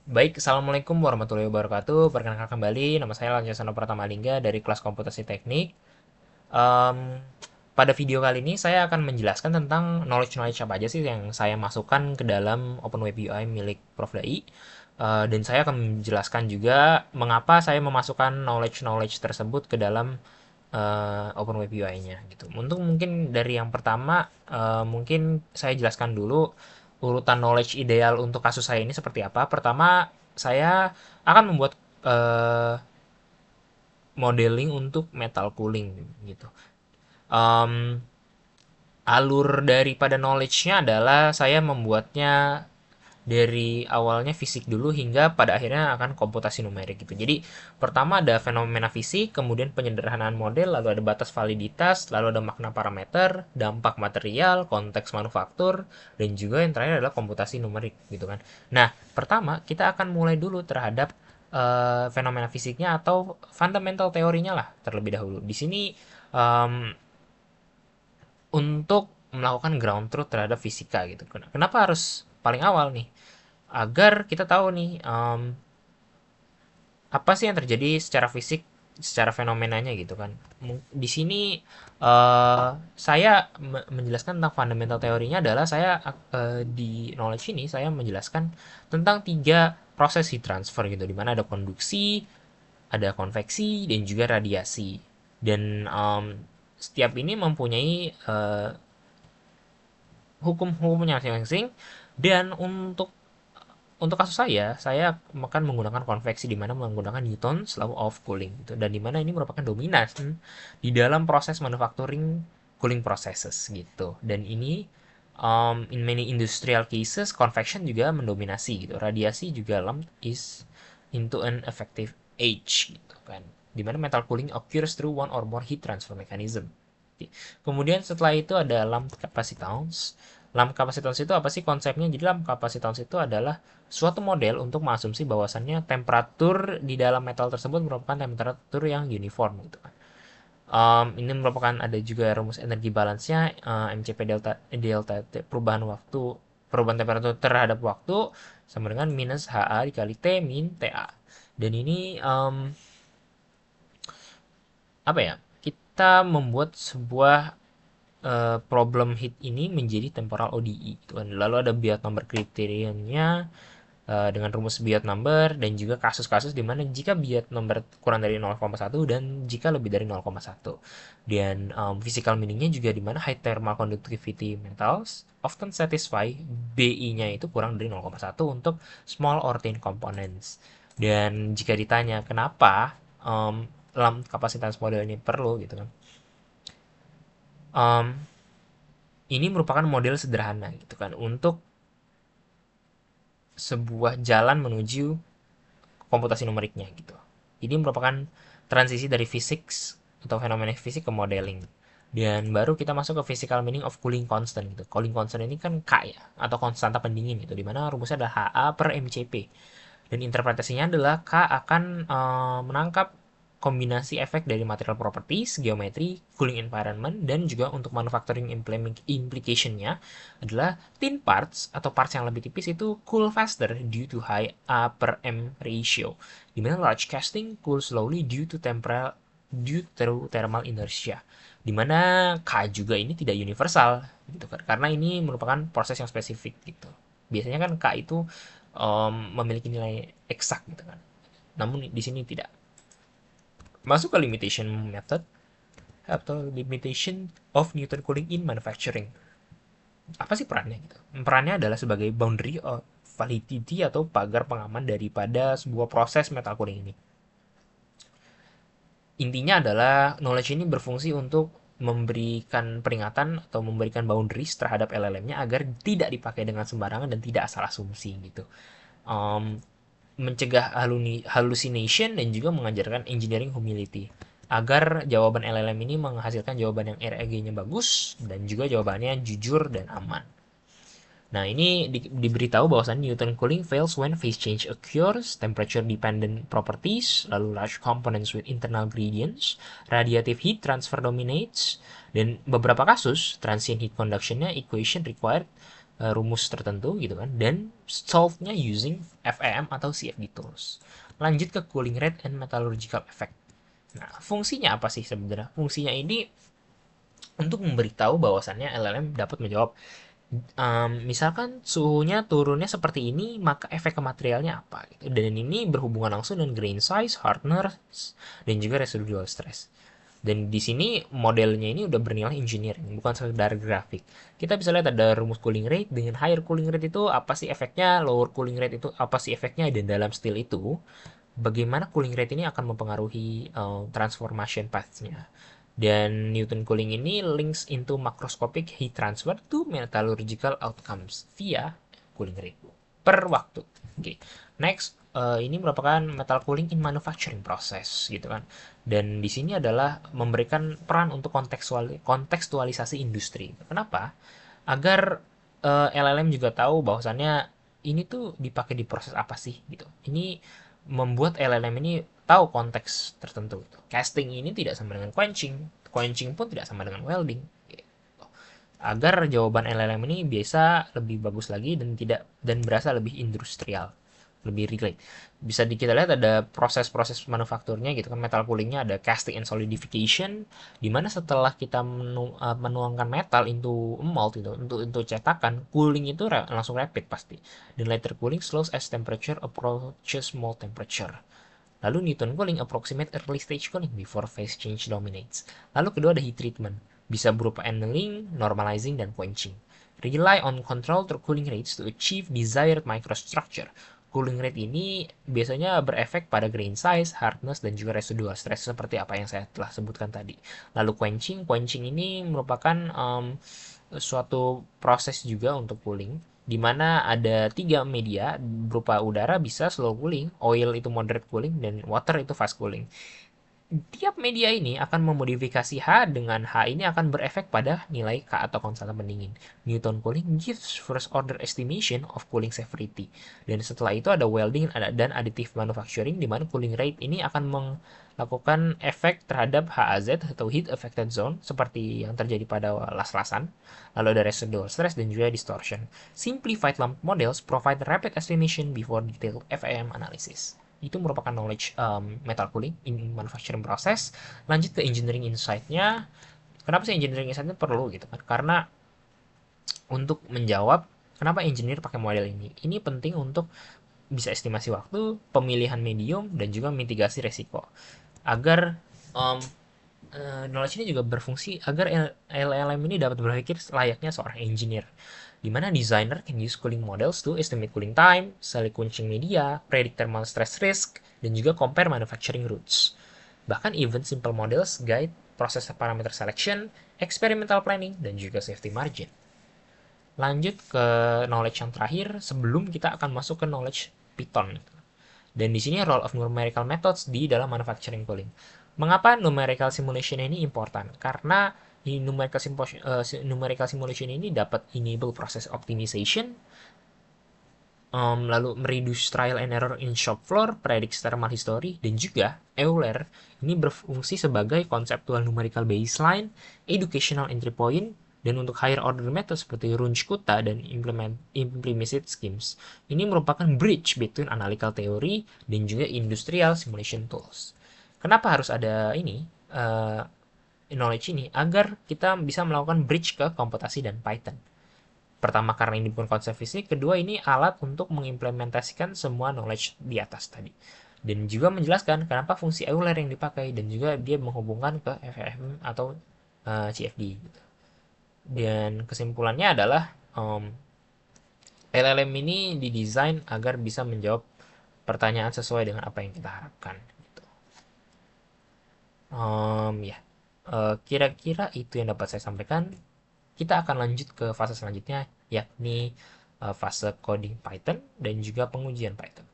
Baik, Assalamualaikum warahmatullahi wabarakatuh. Perkenalkan kembali, nama saya Lancasana Pratama Lingga dari kelas Komputasi Teknik. Em, Pada video kali ini saya akan menjelaskan tentang knowledge-knowledge apa aja sih yang saya masukkan ke dalam OpenWeb UI milik Prof. Dai. Dan saya akan menjelaskan juga mengapa saya memasukkan knowledge-knowledge tersebut ke dalam OpenWeb UI-nya gitu. Untuk mungkin dari yang pertama, mungkin saya jelaskan dulu urutan knowledge ideal untuk kasus saya ini seperti apa. Pertama, saya akan membuat eh, modeling untuk metal cooling gitu. Em, Alur daripada knowledge-nya adalah saya membuatnya dari awalnya fisik dulu hingga pada akhirnya akan komputasi numerik gitu. Jadi pertama ada fenomena fisik, kemudian penyederhanaan model, lalu ada batas validitas, lalu ada makna parameter, dampak material, konteks manufaktur, dan juga yang terakhir adalah komputasi numerik gitu kan. Nah, pertama kita akan mulai dulu terhadap fenomena fisiknya atau fundamental teorinya lah terlebih dahulu. Di sini um, untuk melakukan ground truth terhadap fisika gitu. Kenapa harus paling awal nih? Agar kita tahu nih apa sih yang terjadi secara fisik, secara fenomenanya gitu kan. Di sini saya menjelaskan tentang fundamental teorinya adalah saya di knowledge ini saya menjelaskan tentang tiga proses heat transfer gitu, di mana ada konduksi, ada konveksi, dan juga radiasi. Dan setiap ini mempunyai hukum-hukumnya masing-masing. Dan untuk kasus saya akan menggunakan konveksi di mana menggunakan Newton's law of cooling gitu. Dan di mana ini merupakan dominan di dalam proses manufacturing cooling processes gitu. Dan ini in many industrial cases convection juga mendominasi gitu. Radiasi juga lamp is into an effective age gitu kan. Di mana metal cooling occurs through one or more heat transfer mechanism. Kemudian setelah itu ada lamp capacitance. Lamp capacitance itu apa sih konsepnya? Jadi lamp capacitance itu adalah suatu model untuk mengasumsi bahwasannya temperatur di dalam metal tersebut merupakan temperatur yang uniform gitu kan. Ini merupakan ada juga rumus energi balance-nya, MCP delta delta perubahan waktu, perubahan temperatur terhadap waktu sama dengan minus HA dikali T min TA. Dan ini apa ya? Kita membuat sebuah problem heat ini menjadi temporal ODE gitu kan. Lalu ada Biot number kriterianya dengan rumus Biot number dan juga kasus-kasus di mana jika Biot number kurang dari 0,1 dan jika lebih dari 0,1. Dan physical meaningnya juga di mana high thermal conductivity metals often satisfy BI-nya itu kurang dari 0,1 untuk small or thin components. Dan jika ditanya kenapa dalam kapasitas model ini perlu gitu kan. Um, ini merupakan model sederhana gitu kan untuk sebuah jalan menuju komputasi numeriknya gitu. Ini merupakan transisi dari fisik atau fenomena fisik ke modeling. Dan baru kita masuk ke physical meaning of cooling constant gitu. Cooling constant ini kan K ya, atau konstanta pendingin gitu, dimana rumusnya adalah HA per MCP. Dan interpretasinya adalah K akan menangkap kombinasi efek dari material properties, geometri, cooling environment, dan juga untuk manufacturing implication-nya adalah thin parts atau parts yang lebih tipis itu cool faster due to high A per M ratio. Dimana large casting cool slowly due to thermal inertia. Dimana K juga ini tidak universal gitu kan, karena ini merupakan proses yang spesifik gitu. Biasanya kan K itu memiliki nilai eksak gitu kan. Namun di sini tidak. Masuk ke limitation method atau limitation of Newton cooling in manufacturing. Apa sih perannya gitu? Perannya adalah sebagai boundary of validity atau pagar pengaman daripada sebuah proses metal cooling ini. Intinya adalah knowledge ini berfungsi untuk memberikan peringatan atau memberikan boundaries terhadap LLM-nya agar tidak dipakai dengan sembarangan dan tidak asal asumsi gitu. Um, Mencegah hallucination dan juga mengajarkan engineering humility agar jawaban LLM ini menghasilkan jawaban yang RAG-nya bagus dan juga jawabannya jujur dan aman. Nah, ini diberitahu bahwasannya Newton cooling fails when phase change occurs, temperature dependent properties, lalu large components with internal gradients, radiative heat transfer dominates, dan beberapa kasus transient heat conduction-nya equation required rumus tertentu gitu kan, dan solve-nya using FEM atau CFD tools. Lanjut ke cooling rate and metallurgical effect. Nah, fungsinya apa sih sebenarnya? Fungsinya ini untuk memberitahu bahwasannya LLM dapat menjawab, misalkan suhunya turunnya seperti ini, maka efek ke materialnya apa gitu. Dan ini berhubungan langsung dengan grain size, hardness, dan juga residual stress. Dan di sini modelnya ini udah bernilai engineering, bukan sekedar grafik. Kita bisa lihat ada rumus cooling rate, dengan higher cooling rate itu apa sih efeknya, lower cooling rate itu apa sih efeknya, dan dalam style itu bagaimana cooling rate ini akan mempengaruhi transformation path-nya. Dan Newton cooling ini links into macroscopic heat transfer to metallurgical outcomes via cooling rate per waktu. Oke, okay. Next, ini merupakan metal cooling in manufacturing process gitu kan. Dan di sini adalah memberikan peran untuk kontekstualisasi industri. Kenapa? Agar LLM juga tahu bahwasannya ini tuh dipakai di proses apa sih gitu. Ini membuat LLM ini tahu konteks tertentu gitu. Casting ini tidak sama dengan quenching, quenching pun tidak sama dengan welding. Gitu. Agar jawaban LLM ini bisa lebih bagus lagi dan tidak dan berasa lebih industrial, lebih relate. Bisa kita lihat ada proses-proses manufakturnya gitu kan, metal coolingnya ada casting and solidification, di mana setelah kita menuangkan metal into mold itu untuk cetakan, cooling itu langsung rapid pasti. Dan later cooling slows as temperature approaches mold temperature. Lalu Newton cooling approximate early stage cooling before phase change dominates. Lalu kedua ada heat treatment, bisa berupa annealing, normalizing, dan quenching. Rely on control through cooling rates to achieve desired microstructure. Cooling rate ini biasanya berefek pada grain size, hardness, dan juga residual stress seperti apa yang saya telah sebutkan tadi. Lalu quenching ini merupakan suatu proses juga untuk cooling, di mana ada tiga media berupa udara bisa slow cooling, oil itu moderate cooling, dan water itu fast cooling. Tiap media ini akan memodifikasi H, dengan H ini akan berefek pada nilai K atau konstanta pendingin. Newton cooling gives first order estimation of cooling severity. Dan setelah itu ada welding dan additive manufacturing, di mana cooling rate ini akan melakukan efek terhadap HAZ atau heat affected zone seperti yang terjadi pada las-lasan. Lalu ada residual stress dan juga distortion. Simplified lump models provide rapid estimation before detailed FEM analysis. Itu merupakan knowledge metal cooling in manufacturing process. Lanjut ke engineering insight-nya. Kenapa sih engineering insight-nya perlu gitu kan? Karena untuk menjawab kenapa engineer pakai model ini. Ini penting untuk bisa estimasi waktu, pemilihan medium, dan juga mitigasi resiko. Agar knowledge ini juga berfungsi agar LLM ini dapat berpikir layaknya seorang engineer, di mana designer can use cooling models to estimate cooling time, select quenching media, predict thermal stress risk, dan juga compare manufacturing routes. Bahkan even simple models guide proses parameter selection, experimental planning, dan juga safety margin. Lanjut ke knowledge yang terakhir sebelum kita akan masuk ke knowledge Python. Dan di sini role of numerical methods di dalam manufacturing cooling. Mengapa numerical simulation ini important? Karena di numerical simulation ini dapat enable proses optimization, lalu mereduce trial and error in shop floor, predict thermal history, dan juga Euler ini berfungsi sebagai conceptual numerical baseline, educational entry point, dan untuk higher order method seperti Runge-Kutta dan implicit schemes. Ini merupakan bridge between analytical theory dan juga industrial simulation tools. Kenapa harus ada ini knowledge ini? Agar kita bisa melakukan bridge ke komputasi dan Python. Pertama karena ini bukan konsep fisik, kedua ini alat untuk mengimplementasikan semua knowledge di atas tadi. Dan juga menjelaskan kenapa fungsi Euler yang dipakai, dan juga dia menghubungkan ke FEM atau CFD. Gitu. Dan kesimpulannya adalah LLM ini didesain agar bisa menjawab pertanyaan sesuai dengan apa yang kita harapkan. Gitu. Ya, kira-kira itu yang dapat saya sampaikan. Kita akan lanjut ke fase selanjutnya, yakni fase coding Python dan juga pengujian Python.